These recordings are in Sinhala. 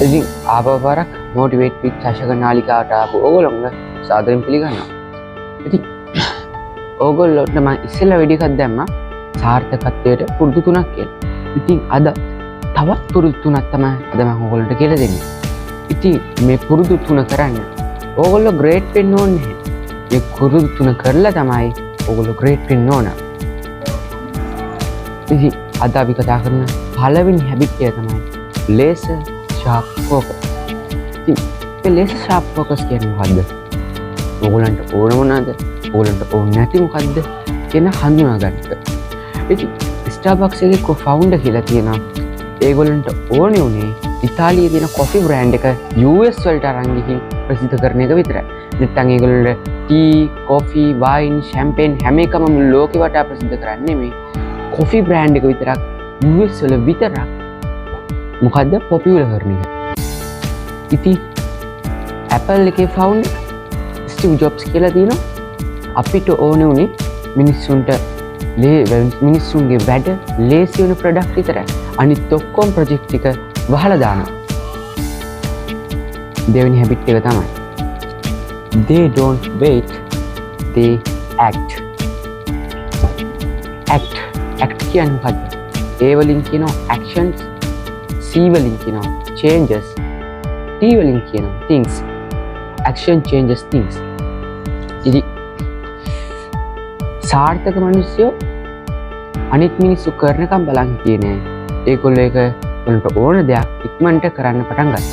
ඉතින් ආපවරක් මොටිවේට් පික් චෂක නාලිකාවට ආපු ඕගොල්ලොන්ව සාදරයෙන් පිළිගන්නවා. ඉතින් ඕගොල්ලොන්ට මම ඉස්සෙල්ලා වීඩියෝ එකක් දැම්මා සාර්ථකත්වයට පුරුදු 3ක් කියලා. ඉතින් අද තවත් පුරුදු 3ක් තමයි අද මම ඕගොල්ලන්ට කියලා දෙන්නේ. ඉතින් මේ පුරුදු 3 කරන්න ඕගොල්ලෝ ග්‍රේඩ් වෙන්න ඕනේ නැහැ. මේ පුරුදු 3 කරලා තමයි ඕගොල්ලෝ ග්‍රේඩ් වෙන්න ඕන. ඉතින් අද අපි කතා කරන පළවෙනි හැබිට් එක තමයි laser sharp focus. ඉතින් මේ laser sharp focus කියන්නේ මොකද්ද? ඕගොල්ලන්ට ඕන මොනවාද? ඕගොල්ලන්ට ඕන නැති මොකද්ද කියන හඳුනා ගන්න. ඉතින් Starbucks එකේ co-founder කියලා තියෙනවා. ඒගොල්ලන්ට ඕනේ උනේ ඉතාලියේ තියෙන කොෆි බ්‍රෑන්ඩ් එක US වලට අරන් ගිහින් ප්‍රසිද්ධ කරන එක විතරයි. නැත්නම් ඒගොල්ලන්ට ටී, කොෆි, වයින්, ෂැම්පේන් හැම එකම මුළු ලෝකෙ වටා ප්‍රසිද්ධ කරන්නේ මේ කොෆි බ්‍රෑන්ඩ් එක විතරක් US වල විතරක් මොකද්ද පොපියුලර් කරන එක. ඉතින් Apple එකේ founder Steve Jobs කියලා තියෙනවා අපිට ඕනේ උනේ මිනිස්සුන්ගේ වැඩ ලේසි වෙන ප්‍රොඩක්ට් විතරයි. අනිත් ඔක්කොම ප්‍රොජෙක්ට් එක වහලා දානවා. දෙවෙනි හැබිට් එක තමයි they don't wait, they act. act කියන්නේ මොකද්ද? A වලින් කියනවා actions, C වලින් කියනවා changes, T වලින් කියනවා things. action changes things. ඉතින් සාර්ථක මිනිස්සු අනිත් මිනිස්සු කරනකම් බලන් හිටියේ නෑ. ඒගොල්ලෝ ඒක උන්ට ඕන දෙයක් ඉක්මනට කරන්න පටන් ගත්තා.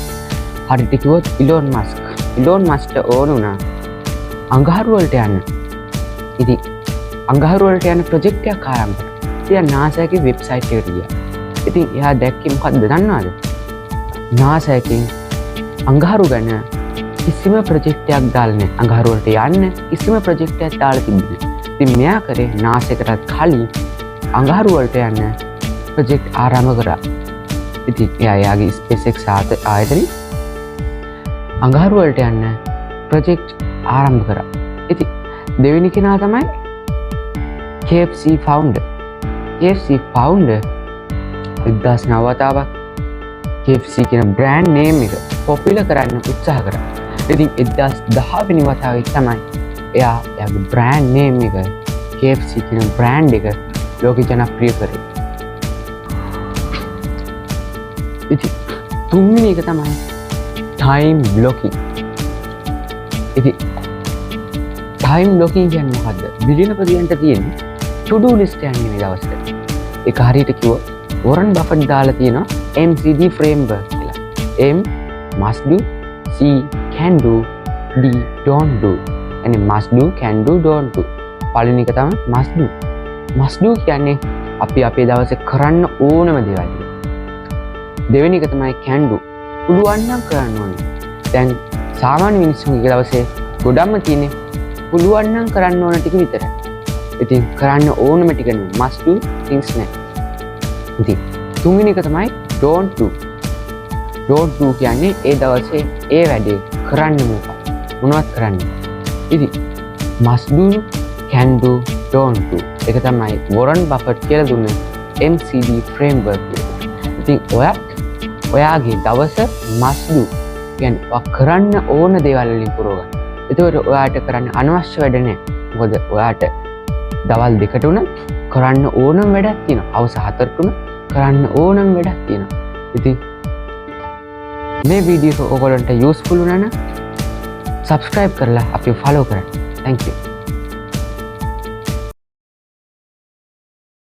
හරියට කිව්වොත් ඉලෝන් මස්ක්ට ඕන වුණා අඟහරු වලට යන්න. ඉතින් අඟහරු වලට යන ප්‍රොජෙක්ට් එකක් ආරම්භ කරා. ඉතින් NASA එකේ වෙබ්සයිට් එකට ගියා. ඉතින් එයා දැක්කේ මොකද්ද දන්නවද? NASA එකෙන් අඟහරු ගැන කිසිම ප්‍රොජෙක්ට් එකක් දාලා නැහැ. අඟහරු වලට යන්න කිසිම ප්‍රොජෙක්ට් එකක් දාලා තිබුණේ නැහැ. ඉතින් මෙයා කරේ NASA එකටත් කලින් අඟහරු වලට යන්න ප්‍රොජෙක්ට් ආරම්භ කරා. ඉතින් එයාගේ SpaceX ආයතනය අඟහරු වලට යන්න ප්‍රොජෙක්ට් ආරම්භ කරා. ඉතින් දෙවෙනි කෙනා තමයි KFC founder. KFC founder 2009 වතාවක් KFC කියන බ්‍රෑන්ඩ් නේම් එක පොපියුලර් කරන්න උත්සාහ කරා. ඉතින් 2010 වෙනි වතාවේ තමයි එයාගේ බ්‍රෑන්ඩ් නේම් එක KFC කියන බ්‍රෑන්ඩ් එක ලෝකෙ ජනප්‍රිය කරේ. ඉතින් තුන්වෙනි එක තමයි time blocking. ඉතින් time blocking කියන්නේ මොකද්ද? බිලියනපතියන්ට තියෙන to do list එකක් නෙමෙයි දවසට. ඒක හරියට කිව්වොත් වොරන් බෆට් දාලා තියෙනවා MCD framework කියලා. M must do, C can do, D don't do. يعني must do, can do, don't do. පළවෙනි එක තමයි must do. must do කියන්නේ අපි අපේ දවසේ කරන්න ඕනම දේවල්. දෙවෙනි එක තමයි can do. පුළුවන් නම් කරන්න ඕනේ. දැන් සාමාන්‍ය මිනිස්සුන්ගේ දවසේ ගොඩක්ම තියෙන්නේ පුළුවන් නම් කරන්න ඕන ටික විතරයි. ඉතින් කරන්න ඕනම ටික නෙමෙයි must do things නෑ. ඉතින් තුන්වෙනි එක තමයි don't do. don't do කියන්නේ ඒ දවසේ ඒ වැඩේ කරන්න මොනවත් කරන්න. ඉතින් must do, can do, don't do. ඒක තමයි වොරන් බෆට් කියලා දුන්න MCD framework එක. ඉතින් ඔයාගේ දවස must do කියන්නේ ඔයා කරන්න ඕන දේවල් වලින් පුරව ගන්න. එතකොට ඔයාට කරන්න අනවශ්‍ය වැඩ නැහැ. මොකද ඔයාට දවල් දෙකට උනත් කරන්න ඕනම වැඩක් තියෙනවා. හවස 4ට උනත් කරන්න ඕනම වැඩක් තියෙනවා. ඉතින් මේ වීඩියෝ එක ඔයගොල්ලන්ට යූස්ෆුල් වුණා නම් subscribe කරලා අපිව follow කරන්න. Thank you.